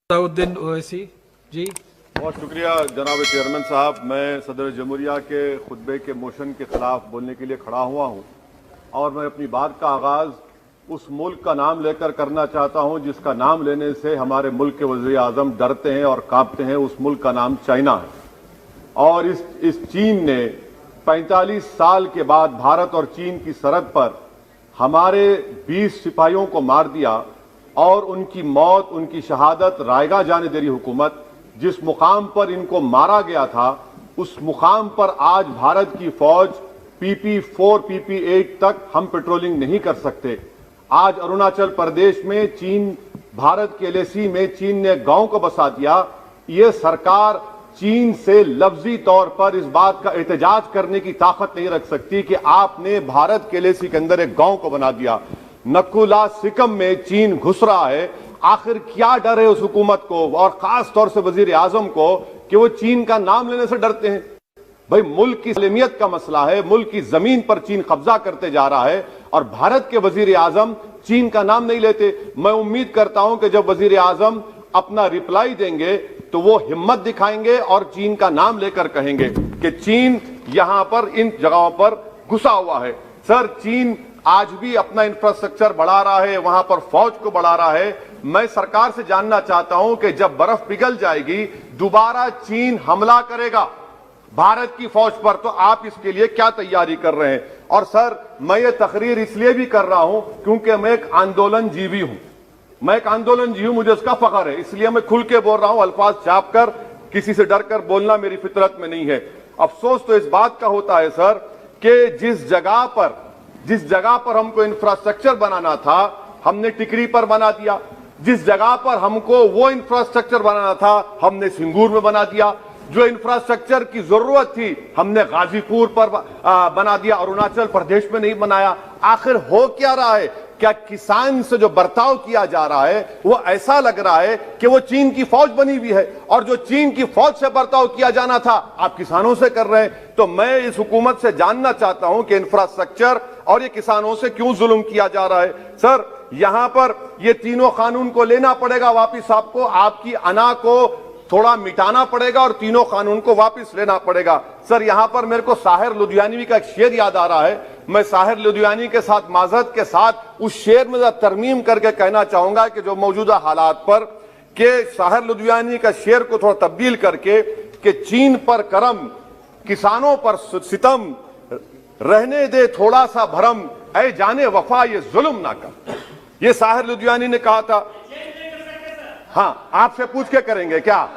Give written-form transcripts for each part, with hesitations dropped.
सलाउद्दीन ओवैसी जी। बहुत शुक्रिया जनाब चेयरमैन साहब। मैं सदर जमहूरिया के खुतबे के मोशन के खिलाफ बोलने के लिए खड़ा हुआ हूं और मैं अपनी बात का आगाज उस मुल्क का नाम लेकर करना चाहता हूं जिसका नाम लेने से हमारे मुल्क के वज़ीर आज़म डरते हैं और कांपते हैं। उस मुल्क का नाम चाइना है और इस चीन ने 45 साल के बाद भारत और चीन की सरहद पर हमारे 20 सिपाहियों को मार दिया और उनकी मौत, उनकी शहादत रायगा जाने दे रही हुकूमत। जिस मुकाम पर इनको मारा गया था उस मुकाम पर आज भारत की फौज PP4 PP8 तक हम पेट्रोलिंग नहीं कर सकते। आज अरुणाचल प्रदेश में चीन, भारत के LAC में चीन ने गांव को बसा दिया। ये सरकार चीन से लफ्जी तौर पर इस बात का एहतजाज करने की ताकत नहीं रख सकती कि आपने भारत के LAC के अंदर एक गांव को बना दिया। नकुला सिकम में चीन घुस रहा है। आखिर क्या डर है उस हुकूमत को और खास तौर से वजीर आजम को कि वो चीन का नाम लेने से डरते हैं? भाई, मुल्क की सलामियत का मसला है। मुल्क की जमीन पर चीन कब्जा करते जा रहा है और भारत के वजीर आजम चीन का नाम नहीं लेते। मैं उम्मीद करता हूं कि जब वजीर आजम अपना रिप्लाई देंगे तो वो हिम्मत दिखाएंगे और चीन का नाम लेकर कहेंगे कि चीन यहां पर इन जगहों पर घुसा हुआ है। सर, चीन आज भी अपना इंफ्रास्ट्रक्चर बढ़ा रहा है, वहां पर फौज को बढ़ा रहा है। मैं सरकार से जानना चाहता हूं कि जब बर्फ पिघल जाएगी दोबारा चीन हमला करेगा भारत की फौज पर, तो आप इसके लिए क्या तैयारी कर रहे हैं? और सर, मैं ये तकरीर इसलिए भी कर रहा हूं क्योंकि मैं एक आंदोलन जीवी हूं। मैं एक आंदोलन जीवी हूं, मुझे उसका फख्र है, इसलिए मैं खुल के बोल रहा हूं। अल्फाज छाप कर, किसी से डर कर बोलना मेरी फितरत में नहीं है। अफसोस तो इस बात का होता है सर कि जिस जगह पर हमको इंफ्रास्ट्रक्चर बनाना था हमने टिकरी पर बना दिया। जिस जगह पर हमको वो इंफ्रास्ट्रक्चर बनाना था हमने सिंगूर में बना दिया। जो इंफ्रास्ट्रक्चर की जरूरत थी हमने गाजीपुर पर बना दिया, अरुणाचल प्रदेश में नहीं बनाया। आखिर हो क्या रहा है? क्या किसान से जो बर्ताव किया जा रहा है वो ऐसा लग रहा है कि वो चीन की फौज बनी हुई है और जो चीन की फौज से बर्ताव किया जाना था आप किसानों से कर रहे हैं? तो मैं इस हुकूमत से जानना चाहता हूं कि इंफ्रास्ट्रक्चर और ये किसानों से क्यों जुल्म किया जा रहा है? सर, यहां पर ये तीनों कानून को लेना पड़ेगा वापिस, आपको आपकी अना को थोड़ा मिटाना पड़ेगा और तीनों कानून को वापस लेना पड़ेगा। सर, यहां पर मेरे को साहिर लुधियानवी का एक शेर याद आ रहा है। मैं साहिर लुधियानी के साथ माजरत के साथ उस शेर में तरमीम करके कहना चाहूंगा कि जो मौजूदा हालात पर के साहिर लुधियानी का शेर को थोड़ा तब्दील करके कि चीन पर करम, किसानों पर सितम, रहने दे थोड़ा सा भरम, ऐ जाने वफा ये जुल्म ना कर। ये साहिर लुधियानी ने कहा था। हाँ, आपसे पूछ के करेंगे क्या?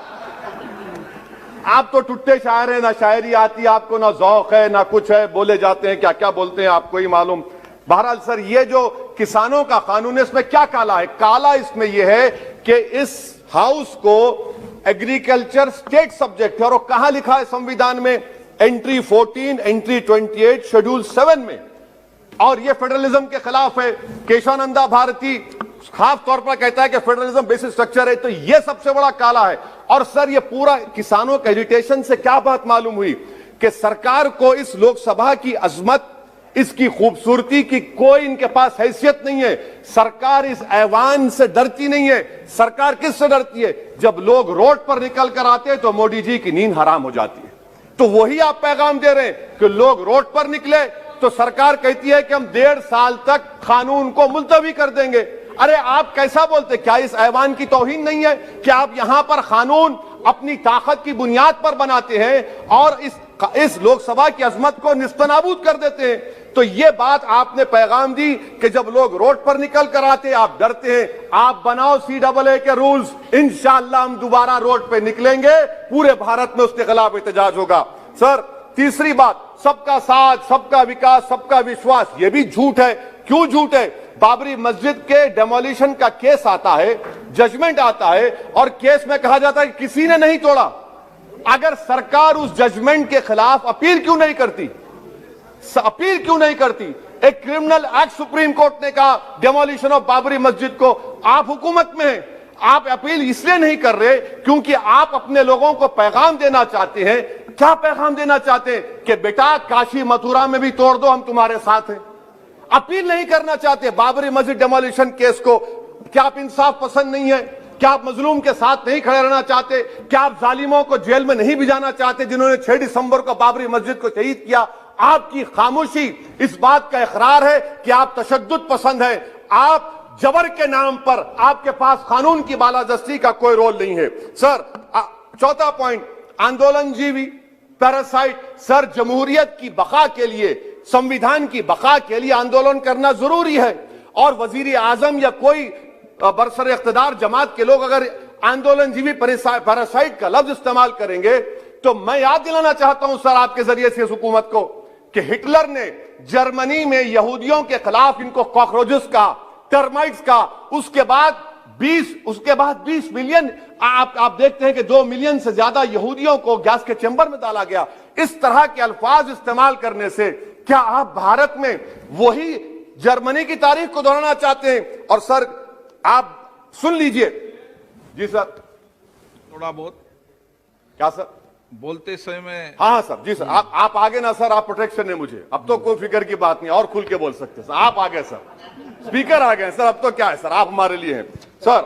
आप तो टुट्टे शायर हैं, ना शायरी आती आपको, ना ज़ौक़ है, ना कुछ है, बोले जाते हैं क्या क्या बोलते हैं आपको ही मालूम। बहरहाल सर, ये जो किसानों का कानून है इसमें क्या काला है? काला इसमें यह है कि इस हाउस को एग्रीकल्चर स्टेट सब्जेक्ट है और कहां लिखा है संविधान में? एंट्री 14, एंट्री 28, शेड्यूल 7 में। और यह फेडरलिज्म के खिलाफ है। केशवानंदा भारती खास तौर पर कहता है कि फेडरलिज्म बेसिक स्ट्रक्चर है। तो यह सबसे बड़ा काला है। और सर, यह पूरा किसानों के एजिटेशन से क्या बात मालूम हुई कि सरकार को इस लोकसभा की अजमत, इसकी खूबसूरती की कोई इनके पास हैसियत नहीं है। सरकार इस ऐवान से डरती नहीं है। सरकार किससे डरती है? जब लोग रोड पर निकल कर आते हैं तो मोदी जी की नींद हराम हो जाती है। तो वही आप पैगाम दे रहे हैं कि लोग रोड पर निकले तो सरकार कहती है कि हम 1.5 साल तक कानून को मुलतवी कर देंगे। अरे आप कैसा बोलते? क्या इस ऐवान की तौहीन नहीं है कि आप यहां पर कानून अपनी ताकत की बुनियाद पर बनाते हैं और इस लोकसभा की अजमत को निस्तनाबूद कर देते हैं? तो यह बात आपने पैगाम दी कि जब लोग रोड पर निकल कर आते आप डरते हैं। आप बनाओ CAA के रूल्स, इंशाअल्लाह हम दोबारा रोड पे निकलेंगे, पूरे भारत में उसके खिलाफ एहतजाज होगा। सर, तीसरी बात, सबका साथ, सबका विकास, सबका विश्वास, यह भी झूठ है। क्यों झूठ है? बाबरी मस्जिद के डेमोलिशन का केस आता है, जजमेंट आता है और केस में कहा जाता है कि किसी ने नहीं तोड़ा। अगर सरकार उस जजमेंट के खिलाफ अपील क्यों नहीं करती? एक क्रिमिनल एक्ट सुप्रीम कोर्ट ने कहा डेमोलिशन ऑफ बाबरी मस्जिद को, आप हुकूमत में हैं, आप अपील इसलिए नहीं कर रहे क्योंकि आप अपने लोगों को पैगाम देना चाहते हैं। क्या पैगाम देना चाहते हैं? कि बेटा काशी मथुरा में भी तोड़ दो, हम तुम्हारे साथ हैं। अपील नहीं करना चाहते बाबरी मस्जिद डेमोलिशन केस को। क्या आप इंसाफ पसंद नहीं है? क्या आप मजलूम के साथ नहीं खड़े रहना चाहते? क्या आप जालिमों को जेल में नहीं भिजाना चाहते जिन्होंने 6 दिसंबर को बाबरी मस्जिद को शहीद किया? आपकी खामोशी इस बात का इकरार है कि आप तशद्दुद पसंद है। आप जबर के नाम पर आपके पास कानून की बालादस्ती का कोई रोल नहीं है। सर, चौथा पॉइंट, आंदोलनजीवी, पैरासाइट। सर, जमहूरियत की बका के लिए, संविधान की बका के लिए आंदोलन करना जरूरी है, और वजीर आजम या कोई बरसर इख्तिदार जमात के लोग अगर आंदोलनजीवी पैरासाइट का लफ्ज इस्तेमाल करेंगे तो मैं याद दिलाना चाहता हूं सर आपके जरिए से इस हुकूमत को कि हिटलर ने जर्मनी में यहूदियों के खिलाफ इनको कॉकरोचेस का, टर्माइट्स का, उसके बाद 20 मिलियन, आप देखते हैं कि 2 मिलियन से ज्यादा यहूदियों को गैस के चैम्बर में डाला गया। इस तरह के अल्फाज इस्तेमाल करने से क्या आप भारत में वही जर्मनी की तारीख को दोहराना चाहते हैं? और सर आप सुन लीजिए। जी सर, थोड़ा बहुत क्या सर बोलते समय में। हाँ सर, जी सर, आप आगे ना सर, आप प्रोटेक्शन है मुझे, अब तो कोई फिक्र की बात नहीं, और खुल के बोल सकते सर। आप आ गए सर, स्पीकर आ गए सर, अब तो क्या है सर, आप हमारे लिए हैं। सर,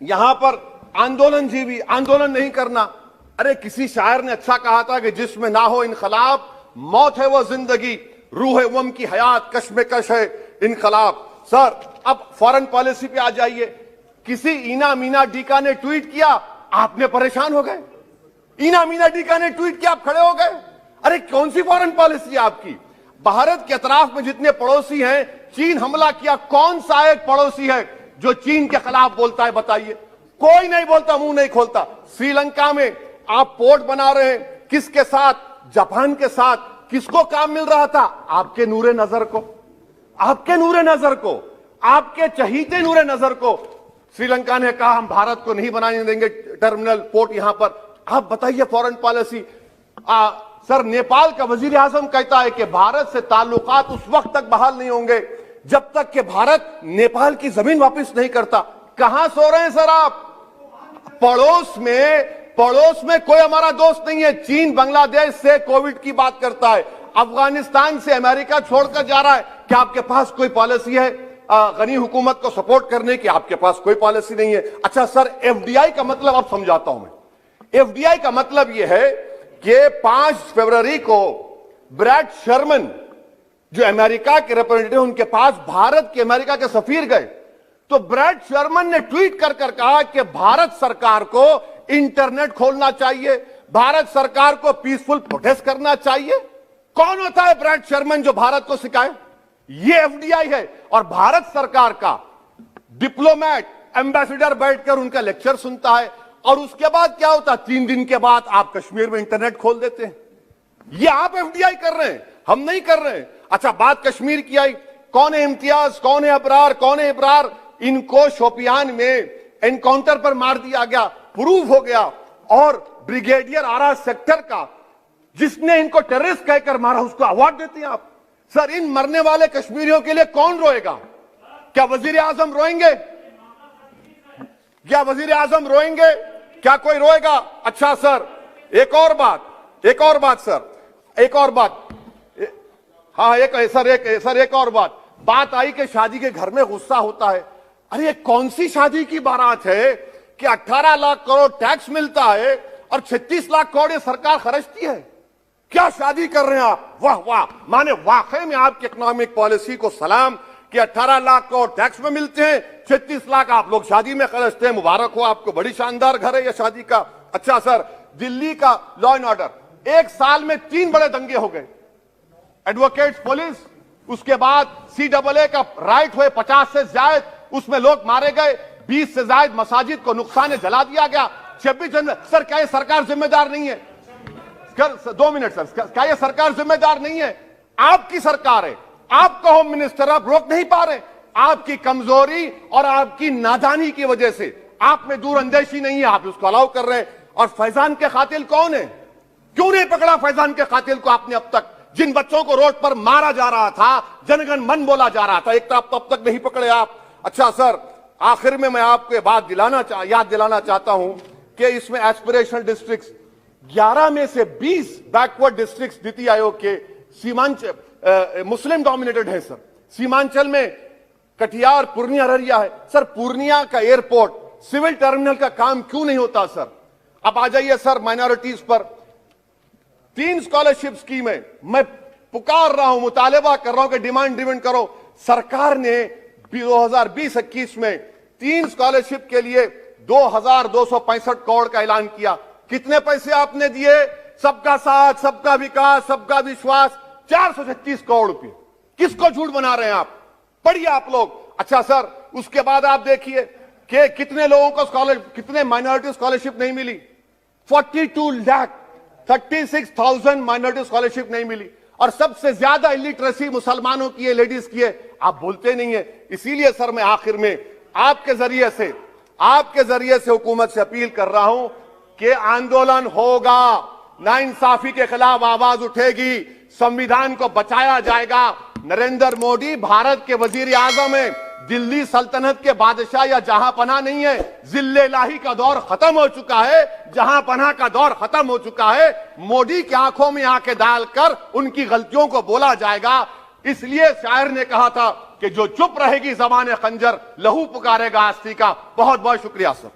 यहां पर आंदोलनजीवी, आंदोलन नहीं करना। अरे किसी शायर ने अच्छा कहा था कि जिसमें ना हो इनकलाब, मौत है वो जिंदगी, रूह है वम की हयात, कश्मकश है इनकलाब। सर, अब फॉरेन पॉलिसी पे आ जाइए। किसी ईना मीना डीका ने ट्वीट किया, आपने परेशान हो गए। ईना मीना डीका ने ट्वीट किया, आप खड़े हो गए। अरे कौन सी फॉरेन पॉलिसी है आपकी? भारत के अतराफ में जितने पड़ोसी हैं, चीन हमला किया, कौन सा एक पड़ोसी है जो चीन के खिलाफ बोलता है? बताइए। कोई नहीं बोलता, मुंह नहीं खोलता। श्रीलंका में आप पोर्ट बना रहे हैं, किसके साथ? जापान के साथ। किसको काम मिल रहा था? आपके नूरे नजर को, आपके नूरे नजर को, आपके चहीते नूरे नजर को। श्रीलंका ने कहा हम भारत को नहीं बनाने देंगे टर्मिनल पोर्ट यहां पर। आप बताइए फॉरेन पॉलिसी। सर, नेपाल का वजीर आजम कहता है कि भारत से ताल्लुकात उस वक्त तक बहाल नहीं होंगे जब तक कि भारत नेपाल की जमीन वापस नहीं करता। कहां सो रहे हैं सर आप? पड़ोस में कोई हमारा दोस्त नहीं है। चीन बांग्लादेश से कोविड की बात करता है, अफगानिस्तान से अमेरिका छोड़कर जा रहा है। क्या आपके पास कोई पॉलिसी है गनी हुकूमत को सपोर्ट करने की? आपके पास कोई पॉलिसी नहीं है। अच्छा सर, एफडीआई का मतलब अब समझाता हूं मैं। एफडीआई का मतलब यह है कि 5 फरवरी को ब्रैड शर्मन जो अमेरिका के रिप्रेजेंटेटिव, उनके पास भारत के अमेरिका के सफीर गए, तो ब्रैड शर्मन ने ट्वीट कर कहा कि भारत सरकार को इंटरनेट खोलना चाहिए, भारत सरकार को पीसफुल प्रोटेस्ट करना चाहिए। कौन होता है ब्रैड शर्मन जो भारत को सिखाए? ये एफडीआई है। और भारत सरकार का डिप्लोमेट, एम्बेसडर बैठकर उनका लेक्चर सुनता है, और उसके बाद क्या होता? 3 दिन के बाद आप कश्मीर में इंटरनेट खोल देते हैं। ये आप एफडीआई कर रहे हैं, हम नहीं कर रहे हैं। अच्छा, बात कश्मीर की आई। कौन है इम्तियाज, कौन है अबरार, कौन है इब्रार? इनको शोपियान में एनकाउंटर पर मार दिया गया, प्रूव हो गया। और ब्रिगेडियर आरा सेक्टर का जिसने इनको टेररिस्ट कहकर मारा, उसको अवार्ड देते हैं आप। सर, इन मरने वाले कश्मीरियों के लिए कौन रोएगा? क्या वजीर आजम रोएंगे? क्या वजीर आजम रोएंगे? क्या कोई रोएगा? अच्छा सर, एक और बात हाँ, एक और बात आई कि शादी के घर में गुस्सा होता है। अरे ये कौन सी शादी की बारात है कि 18 लाख करोड़ टैक्स मिलता है और 36 लाख करोड़ ये सरकार खर्चती है? क्या शादी कर रहे हैं आप? वाह वाह, माने वाकई में आपकी इकोनॉमिक पॉलिसी को सलाम कि 18 लाख करोड़ टैक्स में मिलते हैं, 36 लाख आप लोग शादी में खर्चते हैं। मुबारक हो आपको, बड़ी शानदार घर है यह शादी का। अच्छा सर, दिल्ली का लॉ एंड ऑर्डर, 1 साल में 3 बड़े दंगे हो गए। एडवोकेट्स पुलिस, उसके बाद CAA का राइट हुए 50 से ज्यादा, उसमें लोग मारे गए। 20 से ज्यादा मसाजिद को नुकसान जला दिया गया। 26 जनवरी। सर, क्या ये सरकार जिम्मेदार नहीं है? 2 मिनट सर, क्या ये सरकार जिम्मेदार नहीं है? आपकी सरकार है, आपका होम मिनिस्टर, आप रोक नहीं पा रहे। आपकी कमजोरी और आपकी नादानी की वजह से, आप में दूरअंदेशी नहीं है, आप उसको अलाउ कर रहे हैं। और फैजान के कातिल कौन है? क्यों नहीं पकड़ा फैजान के कातिल को आपने अब तक? जिन बच्चों को रोड पर मारा जा रहा था, जनगण मन बोला जा रहा था, एक तरफ तो अब तक नहीं पकड़े आप। अच्छा सर, आखिर में मैं आपको बात याद दिलाना चाहता हूं कि इसमें एस्पिरेशनल डिस्ट्रिक्ट्स 11 में से 20 बैकवर्ड डिस्ट्रिक्ट्स नीति आयोग के सीमांचल मुस्लिम डोमिनेटेड है सर। सीमांचल में कटिहार, पूर्णिया, अररिया है। सर, पूर्णिया का एयरपोर्ट सिविल टर्मिनल का काम क्यों नहीं होता सर? अब आ जाइए सर माइनॉरिटीज पर। 3 स्कॉलरशिप स्कीमें मैं पुकार रहा हूं, मुतालबा कर रहा हूं कि डिमांड ड्रिवन करो। सरकार ने 2020-21 में 3 स्कॉलरशिप के लिए 2265 करोड़ का ऐलान किया। कितने पैसे आपने दिए? सबका साथ, सबका विकास, सबका विश्वास, 436 करोड़ रुपए। किसको झूठ बना रहे हैं आप? पढ़िए आप लोग। अच्छा सर, उसके बाद आप देखिए कि कितने लोगों को कितने माइनॉरिटी स्कॉलरशिप नहीं मिली। 36,000 माइनॉरिटी स्कॉलरशिप नहीं मिली। और सबसे ज्यादा इलिटरेसी मुसलमानों की है, लेडीज की है। आप बोलते नहीं है। इसीलिए सर मैं आखिर में आपके जरिए से हुकूमत से अपील कर रहा हूं कि आंदोलन होगा, नाइंसाफी के खिलाफ आवाज उठेगी, संविधान को बचाया जाएगा। नरेंद्र मोदी भारत के वजीर आजम है, दिल्ली सल्तनत के बादशाह या जहांपनाह नहीं है। जिल्ले-लाही का दौर खत्म हो चुका है, जहांपनाह का दौर खत्म हो चुका है। मोदी की आंखों में आंखें डालकर उनकी गलतियों को बोला जाएगा। इसलिए शायर ने कहा था कि जो चुप रहेगी ज़बान खंजर, लहू पुकारेगा आस्ती का। बहुत बहुत शुक्रिया सर।